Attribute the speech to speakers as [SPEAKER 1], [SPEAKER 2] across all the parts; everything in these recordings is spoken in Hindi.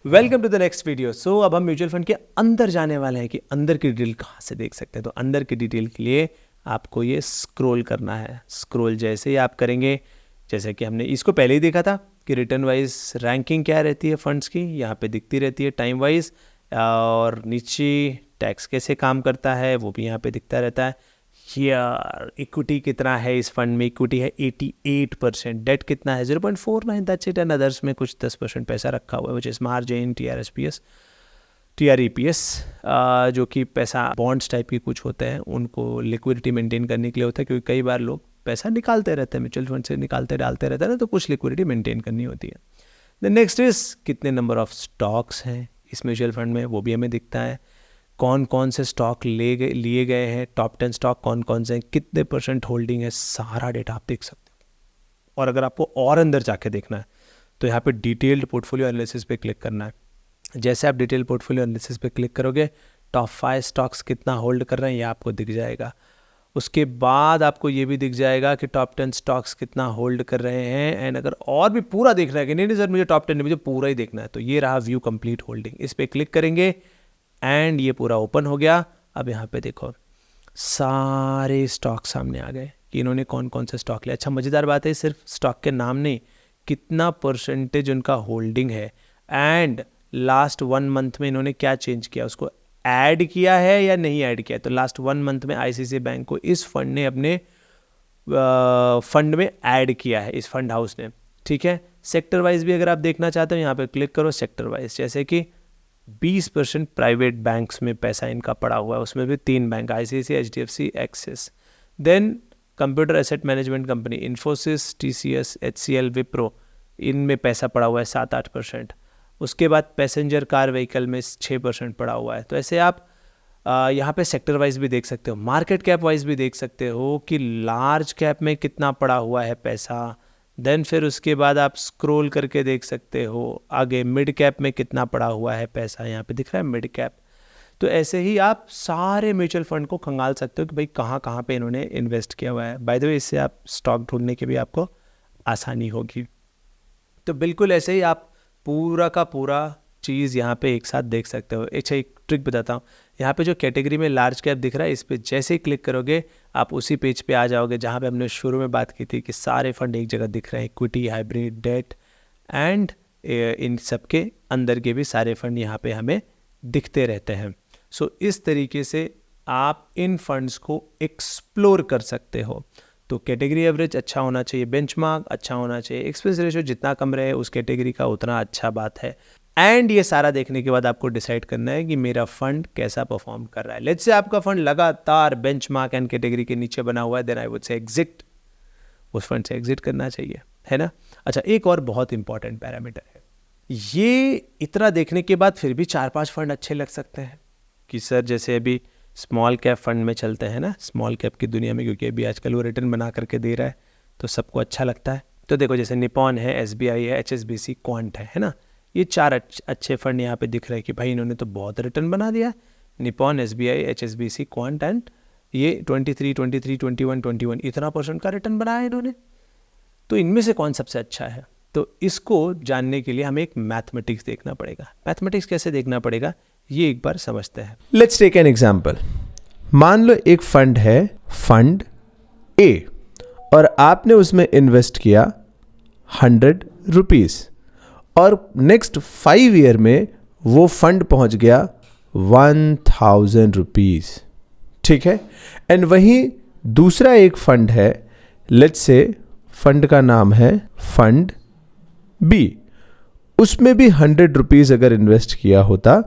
[SPEAKER 1] Welcome to the next video. So अब हम म्यूचुअल फंड के अंदर जाने वाले हैं कि अंदर की डिटेल कहाँ से देख सकते हैं। तो अंदर की डिटेल के लिए आपको ये स्क्रॉल करना है। स्क्रॉल जैसे ही आप करेंगे, जैसे कि हमने इसको पहले ही देखा था कि रिटर्न वाइज रैंकिंग क्या रहती है फंड्स की, यहाँ पे दिखती रहती है टाइम वाइज, और नीचे टैक्स कैसे काम करता है वो भी यहाँ पे दिखता रहता है। यार इक्विटी कितना है इस फंड में, इक्विटी है 88%, डेट कितना है 0.49, दैट्स इट। एंड अदर्स में कुछ 10% पैसा रखा हुआ है, विच इज़ मार्जिन, TREPS, जो कि पैसा बॉन्ड्स टाइप के कुछ होते हैं, उनको लिक्विडिटी मेंटेन करने के लिए होता है, क्योंकि कई बार लोग पैसा निकालते रहते हैं म्यूचुअल फंड से, निकालते डालते रहते हैं ना, तो कुछ लिक्विडिटी मेंटेन करनी होती है। द नेक्स्ट इज कितने नंबर ऑफ स्टॉक्स हैं इस म्यूचुअल फंड में, वो भी हमें दिखता है। कौन कौन से स्टॉक लिए गए हैं, टॉप 10 स्टॉक कौन कौन से हैं, कितने % होल्डिंग है, सारा डेटा आप देख सकते हो। और अगर आपको और अंदर जाके देखना है तो यहाँ पे डिटेल्ड पोर्टफोलियो एनालिसिस पे क्लिक करना है। जैसे आप डिटेल पोर्टफोलियो एनालिसिस पे क्लिक करोगे, टॉप 5 स्टॉक्स कितना होल्ड कर रहे हैं ये आपको दिख जाएगा। उसके बाद आपको ये भी दिख जाएगा कि टॉप 10 स्टॉक्स कितना होल्ड कर रहे हैं। एंड अगर और भी पूरा देखना है कि नहीं सर मुझे टॉप 10 नहीं, मुझे पूरा ही देखना है, तो ये रहा व्यू कंप्लीट होल्डिंग। इस पर क्लिक करेंगे एंड ये पूरा ओपन हो गया। अब यहाँ पे देखो सारे स्टॉक सामने आ गए कि इन्होंने कौन कौन से स्टॉक लिया। अच्छा मज़ेदार बात है, सिर्फ स्टॉक के नाम नहीं, कितना % उनका होल्डिंग है, एंड लास्ट 1 मंथ में इन्होंने क्या चेंज किया, उसको ऐड किया है या नहीं ऐड किया। तो लास्ट 1 मंथ में ICICI बैंक को इस फंड ने अपने फंड में ऐड किया है, इस फंड हाउस ने। ठीक है, सेक्टर वाइज भी अगर आप देखना चाहते हो यहाँ पे क्लिक करो सेक्टर वाइज। जैसे कि 20% प्राइवेट बैंक्स में पैसा इनका पड़ा हुआ है, उसमें भी 3 bank, ICICI, HDFC, Axis. Then computer asset management company Infosys, TCS, HCL, Wipro, इनमें पैसा पड़ा हुआ है 7-8%। उसके बाद पैसेंजर कार व्हीकल में 6% पड़ा हुआ है। तो ऐसे आप यहाँ पे सेक्टर वाइज भी देख सकते हो, मार्केट कैप वाइज भी देख सकते हो कि लार्ज कैप में कितना पड़ा हुआ है पैसा। देन फिर उसके बाद आप स्क्रॉल करके देख सकते हो आगे मिड कैप में कितना पड़ा हुआ है पैसा, यहाँ पे दिख रहा है मिड कैप। तो ऐसे ही आप सारे म्यूचुअल फंड को खंगाल सकते हो कि भाई कहाँ कहाँ पे इन्होंने इन्वेस्ट किया हुआ है। बाय द वे इससे आप स्टॉक ढूंढने की भी आपको आसानी होगी। तो बिल्कुल ऐसे ही आप पूरा का पूरा चीज़ यहाँ पे एक साथ देख सकते हो। अच्छा एक ट्रिक बताता हूँ, यहाँ पे जो कैटेगरी में लार्ज कैप दिख रहा है, इस पे जैसे ही क्लिक करोगे आप उसी पेज पे आ जाओगे जहाँ पे हमने शुरू में बात की थी कि सारे फंड एक जगह दिख रहे हैं, इक्विटी, हाइब्रिड, डेट, एंड इन सब के अंदर के भी सारे फंड यहाँ पे हमें दिखते रहते हैं। सो इस तरीके से आप इन फंड्स को एक्सप्लोर कर सकते हो। तो कैटेगरी एवरेज अच्छा होना चाहिए, बेंचमार्क अच्छा होना चाहिए, एक्सपेंस रेशियो जितना कम रहे उस कैटेगरी का उतना अच्छा बात है। एंड ये सारा देखने के बाद आपको डिसाइड करना है कि मेरा फंड कैसा परफॉर्म कर रहा है। लेट्स से आपका फंड लगातार बेंचमार्क एंड कैटेगरी के नीचे बना हुआ है, then I would say exit, उस फंड से एग्जिट करना चाहिए, है ना। अच्छा एक और बहुत इंपॉर्टेंट पैरामीटर है, ये इतना देखने के बाद फिर भी 4-5 फंड अच्छे लग सकते हैं कि सर जैसे अभी स्मॉल कैप फंड में चलते हैं ना, स्मॉल कैप की दुनिया में, क्योंकि अभी आजकल वो रिटर्न बना करके दे रहा है तो सबको अच्छा लगता है। तो देखो जैसे निपॉन है, SBI है, HSBC, क्वांट है ना, ये 4 अच्छे फंड यहाँ पे दिख रहे हैं कि भाई इन्होंने तो बहुत रिटर्न बना दिया। Nippon, SBI, HSBC, quant, and ये 23, 21 इतना % का रिटर्न बनाया इन्होंने। तो इनमें से कौन सबसे अच्छा है, तो इसको जानने के लिए हमें एक मैथमेटिक्स देखना पड़ेगा। मैथमेटिक्स कैसे देखना पड़ेगा ये एक बार समझते हैं।
[SPEAKER 2] Let's take an example. मान लो एक फंड है फंड A और आपने उसमें इन्वेस्ट किया 100 रुपीज़, और नेक्स्ट 5 ईयर में वो फंड पहुंच गया 1000 रुपीज़। ठीक है, एंड वहीं दूसरा एक फंड है, लेट्स से फंड का नाम है फंड B, उसमें भी 100 रुपीज़ अगर इन्वेस्ट किया होता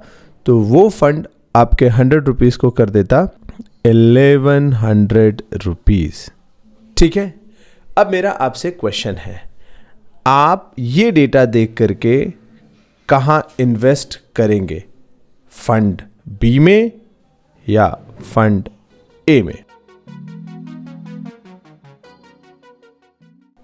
[SPEAKER 2] तो वो फंड आपके 100 रुपीज़ को कर देता 1100 रुपीज़। ठीक है, अब मेरा आपसे क्वेश्चन है, आप ये डेटा देख करके कहाँ इन्वेस्ट करेंगे, फंड B में या फंड A में?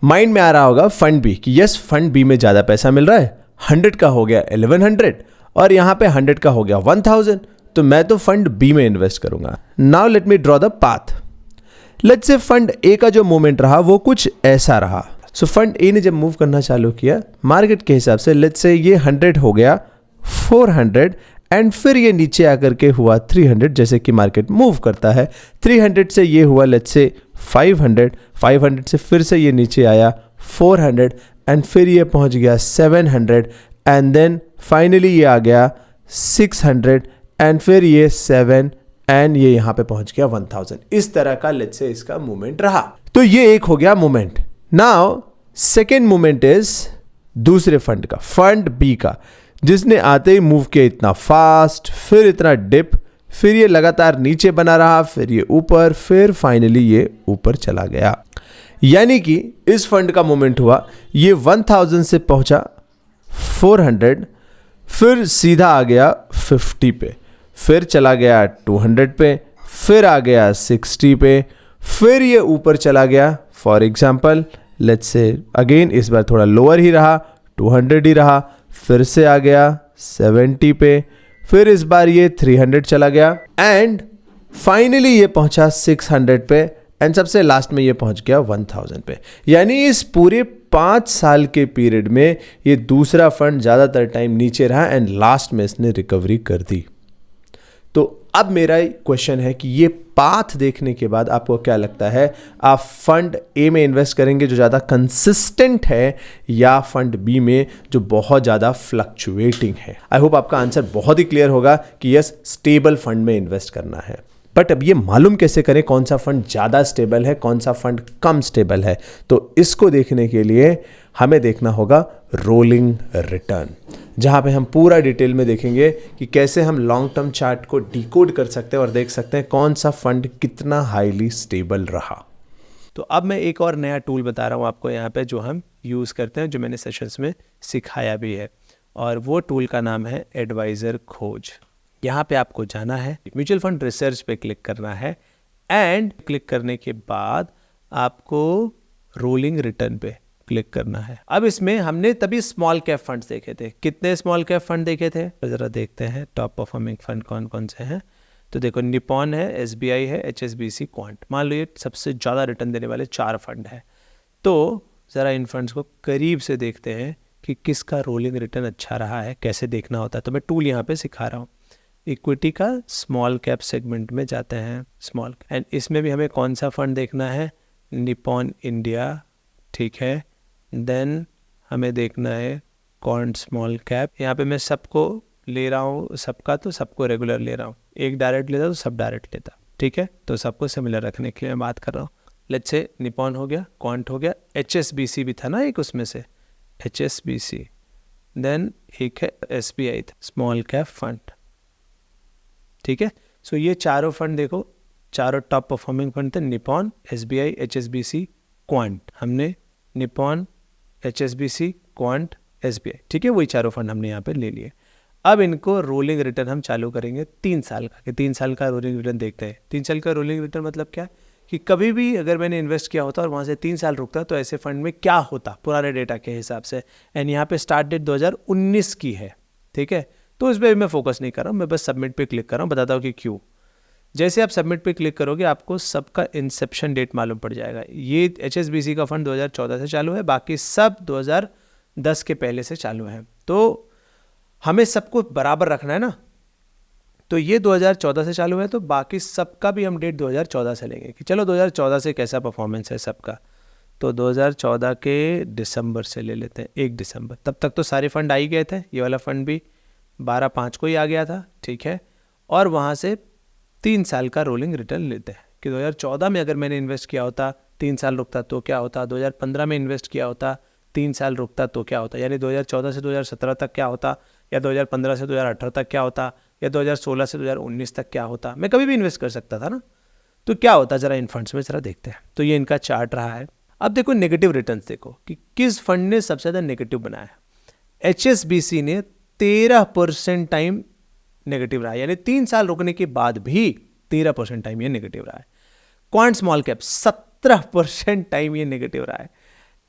[SPEAKER 2] माइंड में आ रहा होगा फंड B कि यस फंड B में ज़्यादा पैसा मिल रहा है, 100 का हो गया 1100 और यहाँ पे 100 का हो गया 1000, तो मैं तो फंड B में इन्वेस्ट करूंगा। Now let me draw the path. Let's say fund A का जो मूवमेंट रहा वो कुछ ऐसा रहा। सो फंड A ने जब मूव करना चालू किया मार्केट के हिसाब से, लेट्स से ये 100 हो गया 400 एंड फिर ये नीचे आकर के हुआ 300, जैसे कि मार्केट मूव करता है। 300 से ये हुआ लेट्स से 500, 500 से फिर से ये नीचे आया 400 एंड फिर ये पहुंच गया 700 एंड देन फाइनली ये आ गया 600 एंड फिर ये 7 एंड ये यहाँ पे पहुंच गया 1000। इस तरह का लेट्स से इसका मूवमेंट रहा। तो ये एक हो गया movement. Now second movement is दूसरे फंड का, फंड बी का, जिसने आते ही मूव किया इतना फास्ट, फिर इतना डिप, फिर ये लगातार नीचे बना रहा, फिर ये ऊपर, फिर फाइनली ये ऊपर चला गया। यानी कि इस फंड का मूवमेंट हुआ, ये 1000 से पहुंचा 400, फिर सीधा आ गया 50 पे, फिर चला गया 200 पे, फिर आ गया 60 पे, फिर ये ऊपर चला गया। For example let's say again इस बार थोड़ा लोअर ही रहा, 200 ही रहा, फिर से आ गया 70 पे, फिर इस बार ये 300 चला गया एंड फाइनली ये पहुंचा 600 पे एंड सबसे लास्ट में ये पहुंच गया 1000 पे। यानी इस पूरे 5 साल के पीरियड में ये दूसरा फंड ज़्यादातर टाइम नीचे रहा एंड लास्ट में इसने रिकवरी कर दी। तो अब मेरा क्वेश्चन है कि ये पाथ देखने के बाद आपको क्या लगता है, आप फंड ए में इन्वेस्ट करेंगे जो ज़्यादा कंसिस्टेंट है या फंड बी में जो बहुत ज़्यादा फ्लक्चुएटिंग है? आई होप आपका आंसर बहुत ही क्लियर होगा कि यस, स्टेबल फंड में इन्वेस्ट करना है। बट अब ये मालूम कैसे करें कौन सा फंड ज़्यादा स्टेबल है, कौन सा फंड कम स्टेबल है? तो इसको देखने के लिए हमें देखना होगा रोलिंग रिटर्न, जहाँ पे हम पूरा डिटेल में देखेंगे कि कैसे हम लॉन्ग टर्म चार्ट को डिकोड कर सकते हैं और देख सकते हैं कौन सा फंड कितना हाईली स्टेबल रहा।
[SPEAKER 1] तो अब मैं एक और नया टूल बता रहा हूँ आपको यहाँ पे, जो हम यूज़ करते हैं, जो मैंने सेशंस में सिखाया भी है, और वो टूल का नाम है एडवाइज़र खोज। यहाँ पे आपको जाना है, म्यूचुअल फंड रिसर्च पे क्लिक करना है एंड क्लिक करने के बाद आपको रोलिंग रिटर्न पे क्लिक करना है। अब इसमें हमने तभी स्मॉल कैप फंड्स देखे थे। कितने स्मॉल कैप फंड देखे थे तो ज़रा देखते हैं टॉप परफॉर्मिंग फंड कौन कौन से हैं। तो देखो, निपॉन है, एसबीआई है, एचएसबीसी, क्वांट, मान लो ये सबसे ज़्यादा रिटर्न देने वाले 4 फंड हैं। तो ज़रा इन फंड्स को करीब से देखते हैं कि किसका रोलिंग रिटर्न अच्छा रहा है, कैसे देखना होता है। तो मैं टूल यहाँ पे सिखा रहा हूँ। इक्विटी का स्मॉल कैप सेगमेंट में जाते हैं, स्मॉल, एंड इसमें भी हमें कौन सा फंड देखना है, निपॉन इंडिया, ठीक है। देन हमें देखना है कौन स्मॉल कैप। यहाँ पे मैं सबको ले रहा हूँ, सबका तो सबको रेगुलर ले रहा हूँ, एक डायरेक्ट लेता तो सब डायरेक्ट लेता, ठीक है। तो सबको सिमिलर रखने के लिए मैं बात कर रहा हूँ। लेट्स से निपॉन हो गया, क्वांट हो गया, एचएसबीसी भी था ना एक उसमें से, एचएसबीसी, देन एक है एसबीआई था, स्मॉल कैप फंड, ठीक है। सो ये चारों फंड देखो, चारों टॉप परफॉर्मिंग फंड थे, निपॉन, एसबीआई, एचएसबीसी, क्वांट। हमने निपॉन, एचएसबीसी, क्वांट, एसबीआई, ठीक है, वही चारों फंड हमने यहाँ पे ले लिए। अब इनको रोलिंग रिटर्न हम चालू करेंगे 3 साल का, कि 3 साल का रोलिंग रिटर्न देखते हैं। 3 साल का रोलिंग रिटर्न मतलब क्या, कि कभी भी अगर मैंने इन्वेस्ट किया होता और वहाँ से 3 साल रुकता तो ऐसे फंड में क्या होता पुराने डेटा के हिसाब से। एंड यहाँ पे स्टार्ट डेट 2019 की है, ठीक है। तो इस पर मैं फोकस नहीं कर रहा हूँ, मैं बस सबमिट पे क्लिक कर रहा हूँ, बताता हूँ कि क्यों। जैसे आप सबमिट पे क्लिक करोगे आपको सबका इंसेप्शन डेट मालूम पड़ जाएगा। ये एचएसबीसी का फंड 2014 से चालू है, बाकी सब 2010 के पहले से चालू है। तो हमें सबको बराबर रखना है ना, तो ये 2014 से चालू है, तो बाकी सबका भी हम डेट 2014 से लेंगे कि चलो 2014 से कैसा परफॉर्मेंस है सबका। तो 2014 के दिसंबर से ले लेते हैं, 1 दिसंबर। तब तक तो सारे फंड आ ही गए थे, ये वाला फंड भी 12/5 को ही आ गया था, ठीक है। और वहाँ से 3 साल का रोलिंग रिटर्न लेते हैं कि 2014 में अगर मैंने इन्वेस्ट किया होता 3 साल रुकता तो क्या होता, 2015 में इन्वेस्ट किया होता 3 साल रुकता तो क्या होता, यानी 2014 से 2017 तक क्या होता, या 2015 से 2018 तक क्या होता, या 2016 से 2019 तक क्या होता। मैं कभी भी इन्वेस्ट कर सकता था ना, तो क्या होता ज़रा इन फंड्स में ज़रा देखते हैं। तो ये इनका चार्ट रहा है। अब देखो नेगेटिव रिटर्न्स, देखो कि किस फंड ने सबसे ज़्यादा नेगेटिव बनाया है। एचएसबीसी ने 13% टाइम नेगेटिव रहा है, यानी 3 साल रुकने के बाद भी 13% टाइम ये नेगेटिव रहा है। क्वांट स्मॉल कैप 17% टाइम ये नेगेटिव रहा है।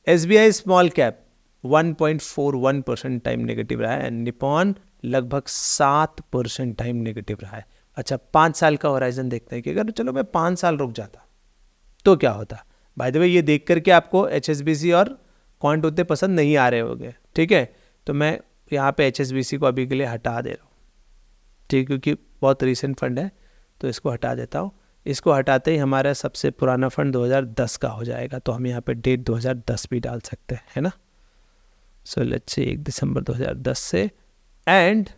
[SPEAKER 1] SBI small cap 1.41% time negative रहा है। एंड निपॉन लगभग 7% टाइम नेगेटिव रहा है। अच्छा, 5 साल का होराइजन देखते हैं कि अगर चलो मैं 5 साल रुक जाता तो क्या होता। बाय द वे ये देख करके आपको एचएसबीसी और क्वांट उतने पसंद नहीं आ रहे होंगे, ठीक है। तो मैं यहाँ पे HSBC को अभी के लिए हटा दे रहा हूँ, ठीक, क्योंकि बहुत रिसेंट फंड है तो इसको हटा देता हूँ। इसको हटाते ही हमारा सबसे पुराना फंड 2010 का हो जाएगा, तो हम यहाँ पे डेट 2010 भी डाल सकते हैं, है ना। सो लेट्स से 1 दिसंबर 2010 से, एंड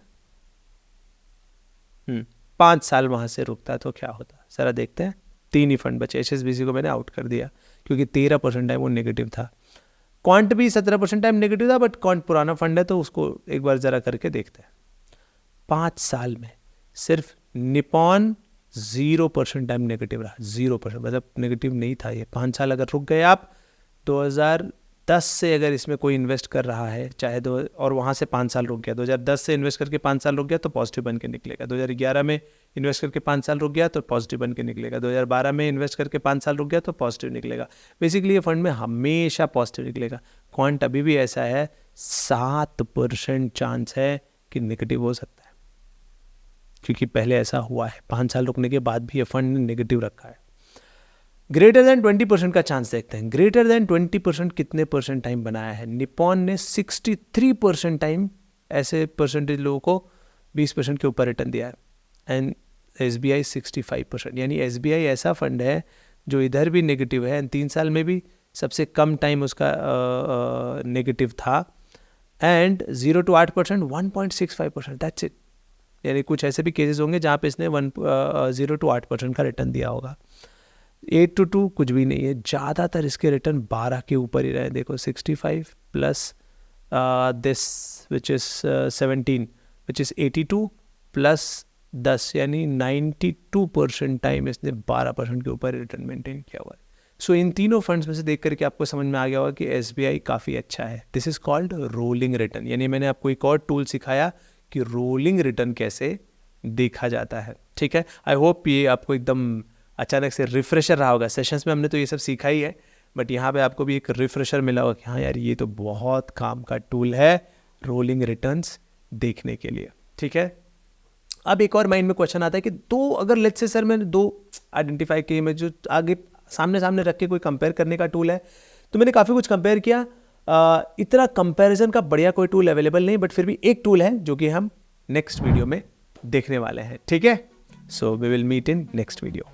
[SPEAKER 1] 5 साल वहाँ से रुकता है तो क्या होता है ज़रा देखते हैं। 3 ही फंड बचे। HSBC को मैंने आउट कर दिया क्योंकि 13% टाइम वो नेगेटिव था। क्वांट भी 17% टाइम नेगेटिव था, बट क्वांट पुराना फंड है तो उसको एक बार ज़रा करके देखते हैं। 5 साल में सिर्फ निपॉन 0% टाइम नेगेटिव रहा, 0%, मतलब नेगेटिव नहीं था ये। 5 साल अगर रुक गए आप, 2010 से अगर इसमें कोई इन्वेस्ट कर रहा है चाहे और वहाँ से 5 साल रुक गया, 2010 से इन्वेस्ट करके 5 साल रुक गया तो पॉजिटिव बन के निकलेगा। 2011 में इन्वेस्ट करके 5 साल रुक गया तो पॉजिटिव बन के निकलेगा। 2012 में इन्वेस्ट करके 5 साल रुक गया तो पॉजिटिव निकलेगा। बेसिकली ये फंड में हमेशा पॉजिटिव निकलेगा। क्वांट अभी भी ऐसा है, 7% चांस है कि नेगेटिव हो सकता है, क्योंकि पहले ऐसा हुआ है। 5 साल रुकने के बाद भी ये फंड ने नेगेटिव रखा है। ग्रेटर देन 20% का चांस देखते हैं। ग्रेटर देन 20% कितने परसेंट टाइम बनाया है? निपॉन ने 63% टाइम ऐसे परसेंटेज लोगों को 20% के ऊपर रिटर्न दिया है, एंड SBI 65%। यानी SBI ऐसा फंड है जो इधर भी नेगेटिव है, 3 साल में भी सबसे कम टाइम उसका नेगेटिव था, एंड 0 to 8% 1.65%, दैट्स इट। यानी कुछ ऐसे भी केसेस होंगे जहाँ पे इसने 0 to 8% का रिटर्न दिया होगा। 8 to 2 कुछ भी नहीं है, ज़्यादातर इसके रिटर्न 12 के ऊपर ही रहे। देखो 65 plus this which is 17 which is 82 plus 10 यानी 92% टाइम इसने 12% के ऊपर रिटर्न मेंटेन किया हुआ है। सो इन तीनों फंड्स में से देख करके आपको समझ में आ गया होगा कि SBI काफ़ी अच्छा है। This is called rolling return. यानी मैंने आपको एक और टूल सिखाया कि रोलिंग रिटर्न कैसे देखा जाता है, ठीक है। आई होप ये आपको एकदम अचानक से रिफ्रेशर रहा होगा। सेशंस में हमने तो ये सब सीखा ही है, बट यहाँ पे आपको भी एक रिफ्रेशर मिला होगा कि हाँ यार ये तो बहुत काम का टूल है रोलिंग रिटर्न्स देखने के लिए, ठीक है। अब एक और माइंड में क्वेश्चन आता है कि दो, अगर लेट्स से सर मैंने 2 आइडेंटिफाई किए, मैं जो आगे सामने सामने रख के कोई कंपेयर करने का टूल है, तो मैंने काफ़ी कुछ कंपेयर किया। इतना कंपैरिजन का बढ़िया कोई टूल अवेलेबल नहीं, बट फिर भी एक टूल है जो कि हम नेक्स्ट वीडियो में देखने वाले हैं, ठीक है। So we will meet in next video.